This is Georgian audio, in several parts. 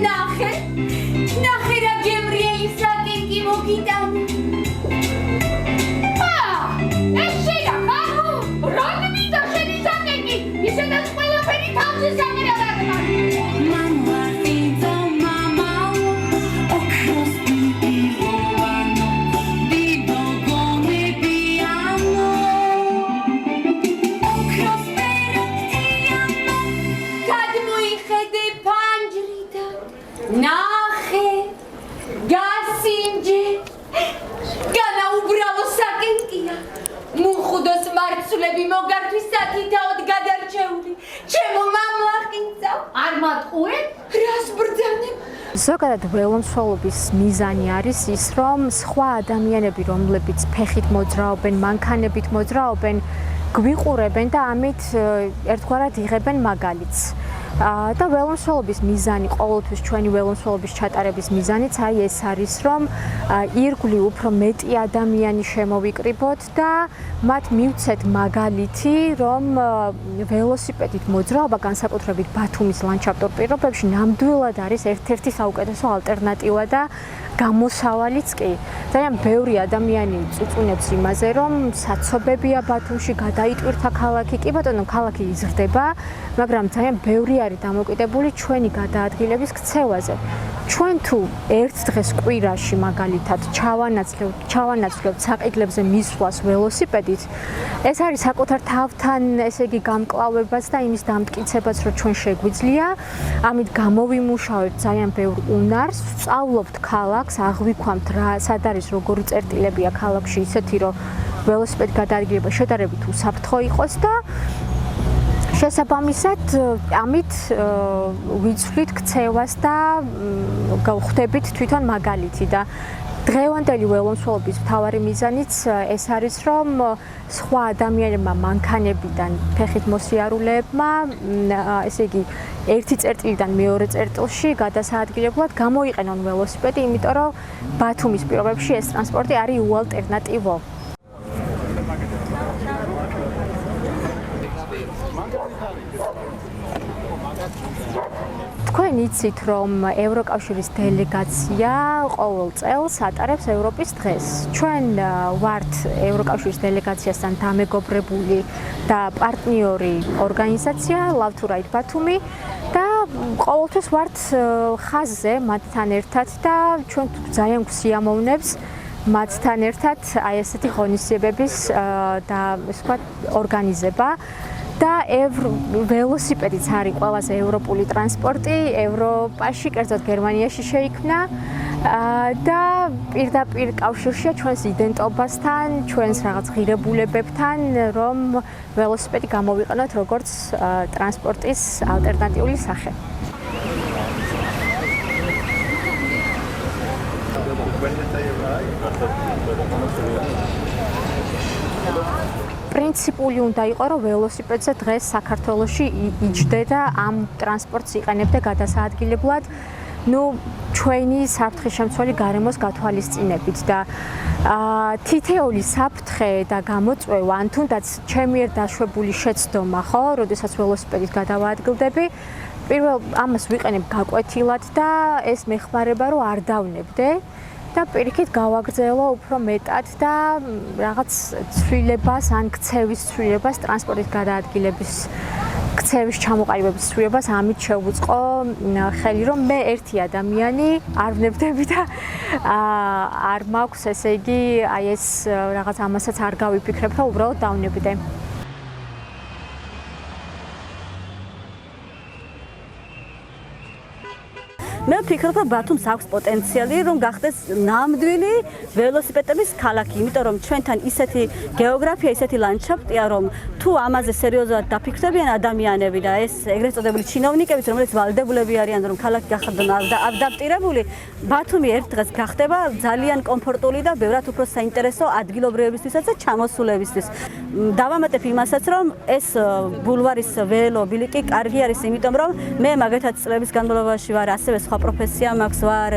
ნახე რა გემრიელი საკენკი მოგიტან. ეს შედა ხარო? როდი და შენი საკენკი? ისედაც ყველაფერი თავზე სამერადაგმა. ნახე, გასინჯე, განაუბრალო საკენკია. მუხუდოს მარცვლები მოგართვის საკითაოდ გადარჩეული. ჩემო მამლახინცა. არ მატყუე? რას ბრძანებ? ზოგადად ველომსვენობის მიზანი არის ის, რომ სხვა ადამიანები, რომლებიც ფეხით მოძრაობენ, მანქანებით მოძრაობენ, გვიყურებენ და ამით ერთგვარად იღებენ მაგალითს. და ველომსვენობის მიზანი, ყოველთვის ჩვენი ველომსვენობის ჩატარების მიზანიც ეს არის, რომ ირგვლივ უფრო მეტი ადამიანი შემოვიკრიბოთ და მათ მივცეთ მაგალითი, რომ ველოსიპედით მოძრაობა განსაკუთრებით ბათუმის ლანდშაფტურ პირობებში ნამდვილად არის ერთ-ერთი საუკეთესო ალტერნატივა და გამოსავალიც კი. ძალიან ბევრი ადამიანი წუწუნებს იმაზე, რომ საცობებია ბათუმში, გადაიტვირთა ქალაქი. კი ბატონო, ქალაქი იზრდება, მაგრამ ძალიან ბევრი არის დამოკიდებული ჩვენი გადაადგილების ქცევაზე. ჩვენ თუ ერთ დღეს კვირაში მაგალითად ჩავანაცვლებთ საყიდლებზე მისვლას ველოსიპედით, ეს არის საკუთარ თავთან, ესე იგი, გამკლავებას და იმის დამტკიცებაც, რომ ჩვენ შეგვიძლია. ამით გამოვიმუშავებთ ძალიან ბევრ უნარს, ვსწავლობთ ქალაქს, აღვიქვამთ რა, სად არის როგორი წერტილებია ქალაქში, ისეთი, რომ ველოსიპედი გადაადგილება შედარებით უსაფრთხო იყოს და შესაბამისად, ამით ვიცვლით ქცევას და გავხდებით თვითონ მაგალითი და დღევანდელი ველომსვენობის მთავარი მიზანიც ეს არის, რომ სხვა ადამიანებმა მანქანებიდან ფეხით მოსიარულეებმა, ესე იგი, ერთი წერტილიდან მეორე წერტილში გადასაადგილებლად გამოიყენონ ველოსიპედი, იმიტომ რომ ბათუმის პირობებში ეს ტრანსპორტი არის უალტერნატივო. თქვენ იცით, რომ ევროკავშირის დელეგაცია ყოველ წელს ატარებს ევროპის დღეს. ჩვენ ვართ ევროკავშირის დელეგაციასთან დამეგობრებული და პარტნიორი ორგანიზაცია Love to Ride Batumi და ყოველთვის ვართ ხაზზე მათთან ერთად და ჩვენ ძალიან გვსიამოვნებს მათთან ერთად აი ესეთი ღონისძიებების და ასე ვთქვათ ორგანიზება. და ველოსიპედიც არის ყველაზე ევროპული ტრანსპორტი ევროპაში, კერძოდ გერმანიაში შეიქმნა და პირდაპირ კავშირშია ჩვენს იდენტობასთან, ჩვენს რაღაც ღირებულებებთან, რომ ველოსიპედი გამოვიყენოთ როგორც ტრანსპორტის ალტერნატიული სახე. პრინციპული უნდა იყოს, რომ ველოსიპედზე დღეს საქართველოში იჯდე და ამ ტრანსპორტს იყენებდე გადასაადგილებლად, ჩვენი საფრთხე-შემცველი გარემოს გათვალისწინებით და თითეული საფრთხე და გამოწვევა, ან თუნდაც ჩემი მიერ დაშვებული შეცდომა, ხო, როდესაც ველოსიპედით გადავაადგილდები, პირველ ამას ვიყენებ გაკვეთილად და ეს მეხმარება, რომ არ დავნებდე. და პირიქით გავაგრძელო უფრო მეტად და რაღაც ცვლილებას ან ქცევის ცვლილებას, ტრანსპორტით გადაადგილების ქცევის ჩამოყალიბების ცვლილებას ამით შევუწყო ხელი, რომ მე ერთი ადამიანი არ ვნებდები და არ მაქვს, ესე იგი, აი ეს რაღაც ამასაც არ გავიფიქრებ, რომ უბრალოდ დავნებდე. მე ვფიქრობ, რომ ბათუმს აქვს პოტენციალი, რომ გახდეს ნამდვილი ველოსიპედების ქალაქი, იმიტომ რომ ჩვენთან ისეთი გეოგრაფია, ისეთი ლანდშაფტია, რომ თუ ამაზე სერიოზულად დაფიქრდებიან ადამიანები და ეს ეგრეთ წოდებული ჩინოვნიკებიც, რომლებიც ვალდებულები არიან, რომ ქალაქი გახადონ ადაპტირებული, ბათუმი ერთ დღეს გახდება ძალიან კომფორტული და ბევრად უფრო საინტერესო ადგილობრივებისთვისაც და ჩამოსულებისთვის. დავამატებ იმასაც, რომ ეს ბულვარის ველო ბილიკი კარგი არის, იმიტომ რომ მე მაგათაც წლების განმავლობაში ვარ ასევე სხვა სხვა პროფესია მაქვს, ვარ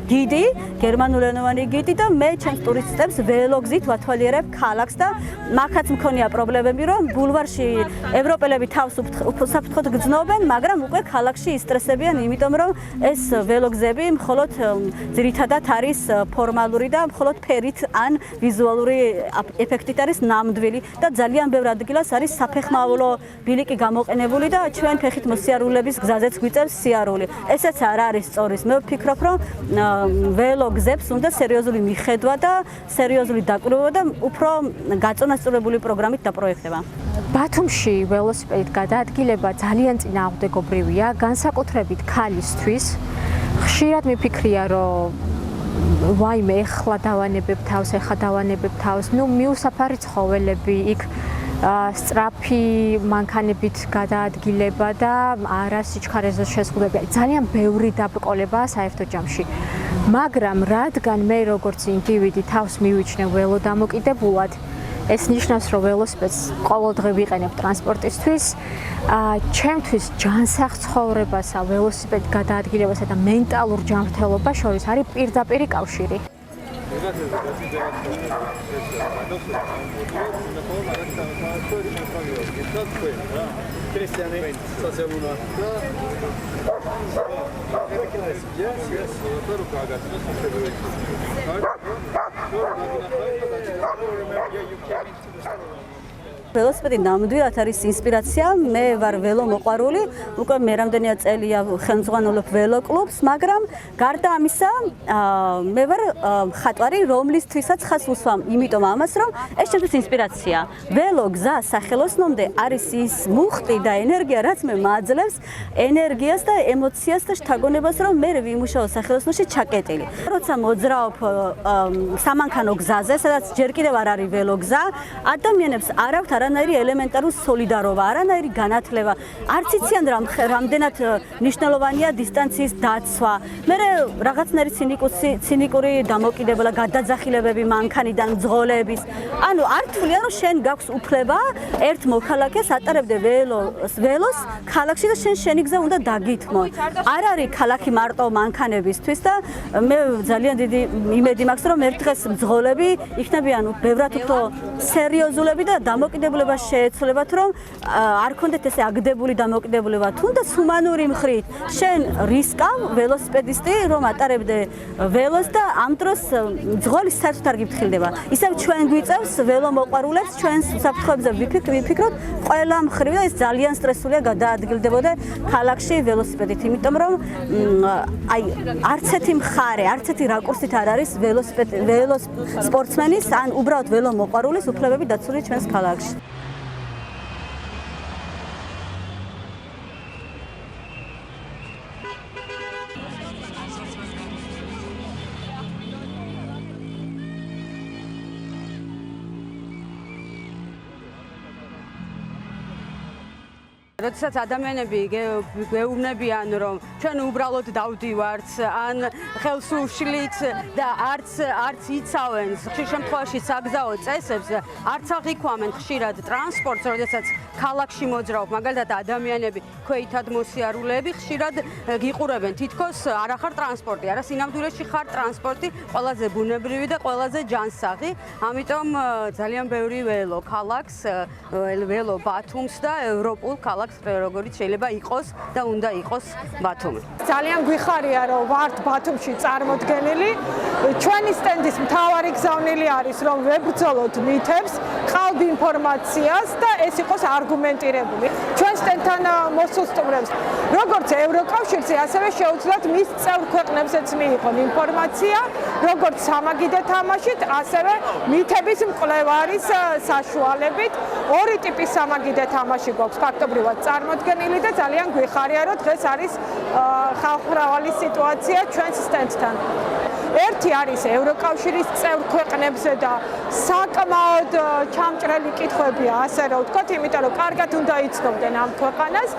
გიდი, გერმანულენოვანი გიდი და მე ჩემს ტურისტებს ველოგზით ვათვალიერებ ქალაქს და მაგაც მქონია პრობლემები, რომ ბულვარში ევროპელები თავს უსაფრთხოდ გრძნობენ, მაგრამ უკვე ქალაქში ისტრესებიან, იმიტომ რომ ეს ველოგზები მხოლოდ ძირითადად არის ფორმალური და მხოლოდ ფერით ან ვიზუალური ეფექტით არის ნამდვილი და ძალიან ბევრ ადგილას არის საფეხმავლო ბილიკი გამოყენებული და ჩვენ ფეხით მოსიარულეების გზაზეც გვიწევს სიარული. ესეც არ არის სწორი. მე ვფიქრობ, რომ ველოგზებს უნდა სერიოზული მიხედვა და სერიოზული დაკვირვება და უფრო გაწონასწორებული პროგრამით დაპროექტება. ბათუმში ველოსიპედით გადაადგილება ძალიან წინააღმდეგობრივია, განსაკუთრებით ქალისთვის. ხშირად მიფიქრია, რომ ვაიმე, ეხლა დავანებებ თავს, მიუსაფარი ცხოველები იქ სწრაფი მანქანებით გადაადგილება და არა სიჩქარეზე შეზღუდვები. ძალიან ბევრი დაბრკოლებაა საერთო ჯამში. მაგრამ რადგან მე როგორც ინდივიდი თავს მივიჩნევ ველო დამოკიდებულად, ეს ნიშნავს, რომ ველოსიპედს ყოველდღე ვიყენებ ტრანსპორტისთვის. ჩემთვის ჯანსაღ ცხოვრებასა, ველოსიპედით გადაადგილებასა და მენტალურ ჯანმრთელობას შორის არის პირდაპირი კავშირი. ველოსიპედი ნამდვილად არის ინსპირაცია. მე ვარ ველო მოყვარული, უკვე მე რამდენია წელია ხელმძღვანელობ ველო კლუბს, მაგრამ გარდა ამისა, მე ვარ მხატვარი, რომლისთვისაც ხაზს უსვამ, იმიტომ ამას, რომ ეს ჩემთვის ინსპირაცია. ველო გზა სახელოსნომდე არის ის მუხტი და ენერგია, რაც მე მაძლევს ენერგიას და ემოციას და შთაგონებას, რომ მე ვიმუშაო სახელოსნოში ჩაკეტილი. როცა მოძრაობ სამანქანო გზაზე, სადაც ჯერ კიდევ არ არის ველო გზა, ადამიანებს არ აქვთ არანაირი ელემენტარული სოლიდარობა, არანაირი განათლება. არც იციან რამდენად მნიშვნელოვანია დისტანციის დაცვა. მე რაღაცნაირი ცინიკური დამოკიდებულა გადაძახილებები მანქანიდან ძღოლების. ანუ არ თვლიან, რომ შენ გაქვს უფლება ერთ მოქალაქეს ატარებდე ველოს ქალაქში და შენი გზა უნდა დაგითმო. არ არის ქალაქი მარტო მანქანებისთვის და მე ძალიან დიდი იმედი მაქვს, რომ ერთ დღეს ძღოლები იქნებიან ბევრად უფრო სერიოზულები და დამოკიდებულება შეეცვლებათ, რომ არ ქონდეთ ესე აგდებული დამოკიდებულება. თუნდაც ჰუმანური მხრით, შენ რისკავ ველოსიპედისტი, რომ ატარებდე ველოს და ამ დროს ძღოლის საერთოდ არ გიფრთხილდება. ისევ ჩვენ გვიწევს ველო მოყვარულებს, ჩვენს საფრთხეებზე ვიფიქროთ ყველა მხრივ და ეს ძალიან სტრესულია გადაადგილდებოდა ქალაქში ველოსიპედით, იმიტომ რომ აი არც ერთი მხარე, არც ერთი რაკურსით არ არის ველოსპორტსმენის ან უბრალოდ ველო მოყვარულის უფლებები დაცული ჩვენს ქალაქში. როდესაც ადამიანები გეუბნებიან, რომ ჩვენ უბრალოდ დავდივართ, ან ხელს უშლით და არც იცავენ ხშირ შემთხვევაში საგზაო წესებს, არც აღიქვამენ ხშირად ტრანსპორტს, როდესაც ქალაქში მოძრაობ, მაგალითად ადამიანები ქვეითად მოსიარულეები ხშირად გიყურებენ, თითქოს არა ხარ ტრანსპორტი, არა სინამდვილეში ხარ ტრანსპორტი, ყველაზე ბუნებრივი და ყველაზე ჯანსაღი, ამიტომ ძალიან ბევრი ველო ქალაქს, ველო ბათუმს და ევროპულ ქალაქს როგორიც შეიძლება იყოს და უნდა იყოს ბათუმი. ძალიან გვიხარია, რომ ვართ ბათუმში წარმოდგენილი. ჩვენი სტენდის მთავარი გზავნილი არის, რომ ვებრძოლოთ მითებს, ყავთ ინფორმაციას და ეს იყოს არგუმენტირებული. ჩვენ სტენდთან მოსულ სტუმრებს, როგორც ევროკავშირზე, ასევე შეუძლიათ მის წევრ ქვეყნებზეც მიიღონ ინფორმაცია, როგორც სამაგიდე თამაშით, ასევე მითების მკვლევარის საშუალებით. ორი ტიპის სამაგიდე თამაში გვაქვს ფაქტობრივად წარმოდგენილი და ძალიან გვიხარია, რომ დღეს არის ხალხმრავალი სიტუაცია ჩვენს სტენდთან. ერთი არის ევროკავშირის წევრ ქვეყნებზე და საკმაოდ ჩამჭრელი კითხვებია, ასე რომ ვთქვათ, იმიტომ რომ კარგად უნდა იცნობდნენ ამ ქვეყანას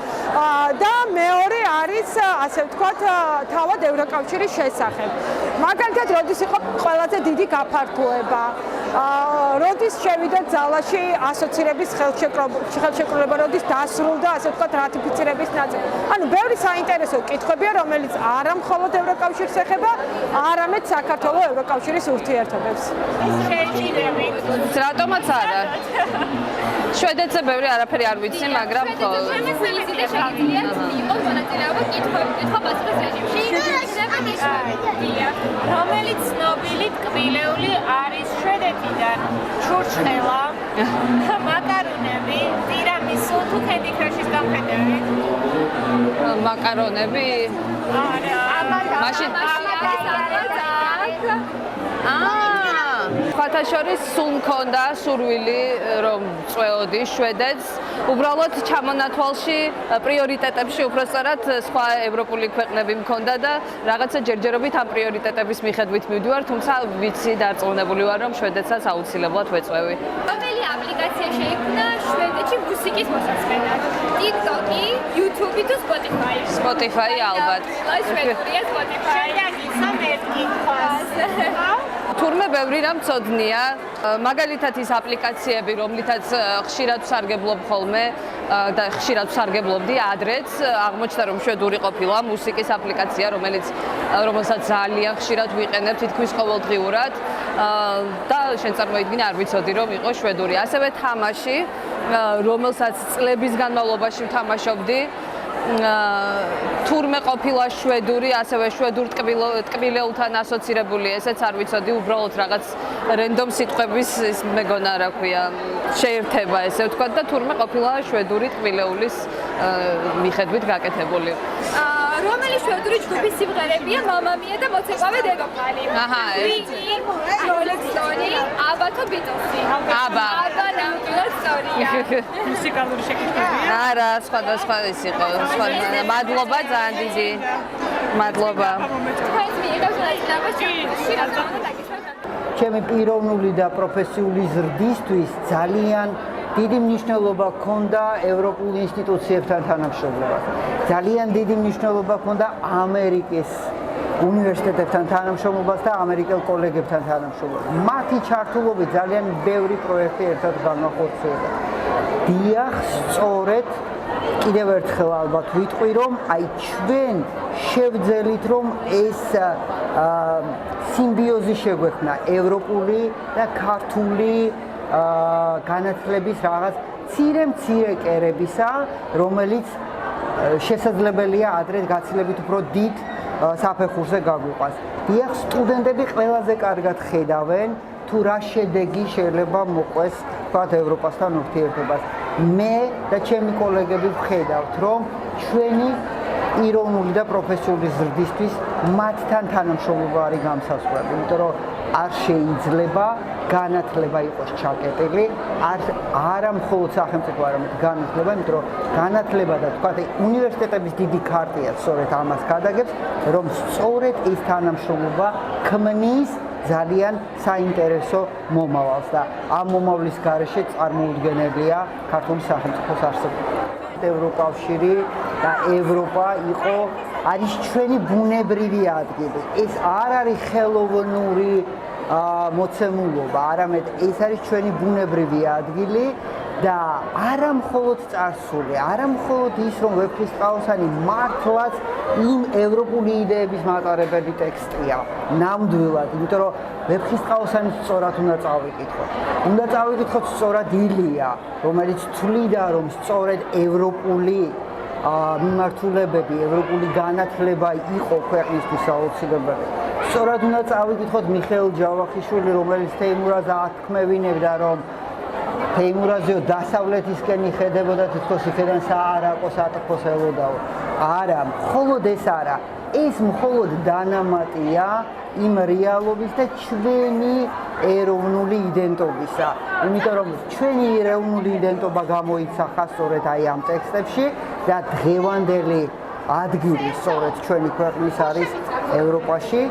და მეორე არის, ასე ვთქვათ, თავად ევროკავშირის შესახებ. მაგალითად, როდის იყო ყველაზე დიდი გაფართოება როდის შევიდეთ ძალაში ასოცირების ხელშეკრულება, როდის დასრულდა, ასე ვთქვათ, რატიფიცირების ნაწილი. ანუ ბევრი საინტერესო კითხვებია, რომელიც არა მხოლოდ ევროკავშირს ეხება, არამედ საქართველოს ევროკავშირის ურთიერთობებს. რატომაც არა. შვედეთზე ბევრი არაფერი არ ვიცი, მაგრამ რომელიც ცნობილი ტკბილეული არის შვედეთიდან ჩურჩხელა, მაკარონები, ტირამისუ, თუ candy crush-ის გამხედებით. მაკარონები? მაშინ ხათაშორის სულ მქონდა სურვილი რომ წვეოდი შვედეთს უბრალოდ ჩამონათვალში პრიორიტეტებში უბრალოდ სხვა ევროპული ქვეყნები მქონდა და რაღაცა ჯერჯერობით ამ პრიორიტეტების მიხედვით მივდივარ, თუმცა ვიცი დარწმუნებული ვარ რომ შვედეთსაც აუცილებლად ვეწვევი. რომელი აპლიკაცია შეიქმნა შვედეთში მუსიკის მოსაცმელად? TikTok-ი, YouTube-ი თუ Spotify? Spotify ალბათ. შვედურია Spotify. თურმე ბევრი რამ ცოდნია, მაგალითად ის აპლიკაციები, რომლითაც ხშირად ვსარგებლობ ხოლმე და ხშირად ვსარგებლობდი ადრეც, აღმოჩნდა რომ შვედური ყოფილა მუსიკის აპლიკაცია, რომელსაც ძალიან ხშირად ვიყენებ თითქმის ყოველდღიურად და შენ წარმოიდგინე არ ვიცოდი რომ იყო შვედური. ასევე თამაში, რომელსაც წლების განმავლობაში ვთამაშობდი, თურმე ყოფილა შვედური, ასევე შვედურ ტკბილეულთან ასოცირებული, ესეც არ ვიცოდი, უბრალოდ რაღაც რენდომ სიტყვების ის მეგონა რა ქვია, შეერთება ესე ვთქვათ და თურმე ყოფილა შვედური ტკბილეულის მიხედვით გაკეთებული. რომელი შვედური ჯგუფის სიმღერებია მამამია და მოცეკვავე დედოფალი? აჰა, Rolling Stone, ABBA თუ Beatles? ABBA. ABBA ნამდვილად სწორია. მუსიკალური შეკითხვებია. არა, სხვადასხვა ის იყო. მადლობა ძალიან დიდი. მადლობა. თქვენს მიიღებს ნაწილაკში რატომ დაგიშვათ? ჩემი პიროვნული და პროფესიული ზრდისთვის ძალიან დიდი მნიშვნელობა ჰქონდა ევროპულ ინსტიტუციებთან თანამშრომლობას. ძალიან დიდი მნიშვნელობა ჰქონდა ამერიკის უნივერსიტეტებთან თანამშრომლობას და ამერიკელ კოლეგებთან თანამშრომლობას. მათი ჩართულობით ძალიან ბევრი პროექტი ერთად განახორციელა. დიახ, სწორედ კიდევ ერთხელ ალბათ ვიტყვი, რომ აი ჩვენ შევძელით, რომ ეს სიმბიოზი შეგვექმნა ევროპული და ქართული განათლების რაღაც მცირე კერებისა, რომელიც შესაძლებელია ადრე გაცილებით უფრო დიდ საფეხურზე გაგვიყვანს. დიახ, სტუდენტები ყველაზე კარგად ხედავენ, თუ რა შედეგი შეიძლება მოყვეს თქვათ ევროპასთან ურთიერთობას. მე და ჩემი კოლეგები ვხედავთ, რომ ჩვენი პიროვნული და პროფესიული ზრდისთვის მათთან თანამშრომლობა არის გამსასვლელი, იმიტომ რომ არ შეიძლება განათლება იყოს ჩაკეტილი, არა მხოლოდ სახელმწიფო, არამედ განათლება, იმიტომ რომ განათლება და თქვათ უნივერსიტეტების დიდი ქარტია სწორედ ამას გადაგებს, რომ სწორედ ეს თანამშრომლობა ქმნის ძალიან საინტერესო მომავალს და ამ მომავლის გარეშე წარმოუდგენელია ქართული სახელმწიფოს არსებობა. ევროკავშირი და ევროპა არის ჩვენი ბუნებრივი ადგილი. ეს არ არის ხელოვნური მოცემულობა, არამედ ეს არის ჩვენი ბუნებრივი ადგილი და არა მხოლოდ წარსული, არა მხოლოდ ის, რომ ვეფხისტყაოსანი მართლაც იმ ევროპული იდეების მატარებელი ტექსტია, ნამდვილად, იმიტომ რომ ვეფხისტყაოსანის სწორად უნდა წავიკითხოთ. უნდა წავიკითხოთ სწორად ილია, რომელიც თვლიდა, რომ სწორედ ევროპული მიმართულებები, ევროპული განათლება იყო ქვეყნისთვის აუცილებელი. სწორად უნდა წავიკითხოთ მიხეილ ჯავახიშვილი, რომელიც თეიმურაზს ათქმევინებდა, რომ თეიმურაზიო დასავლეთისკენ იხედებოდა თითქოს იქედან საარაკოს ატყოს ელოდაო. არა, მხოლოდ ეს არა. ეს მხოლოდ დანამატია იმ რეალობის და ჩვენი ეროვნული იდენტობისა. იმიტომ რომ ჩვენი ეროვნული იდენტობა გამოიცახა სწორედ აი ამ ტექსტებში და დღევანდელი ადგილი სწორედ ჩვენი ქვეყნის არის ევროპაში.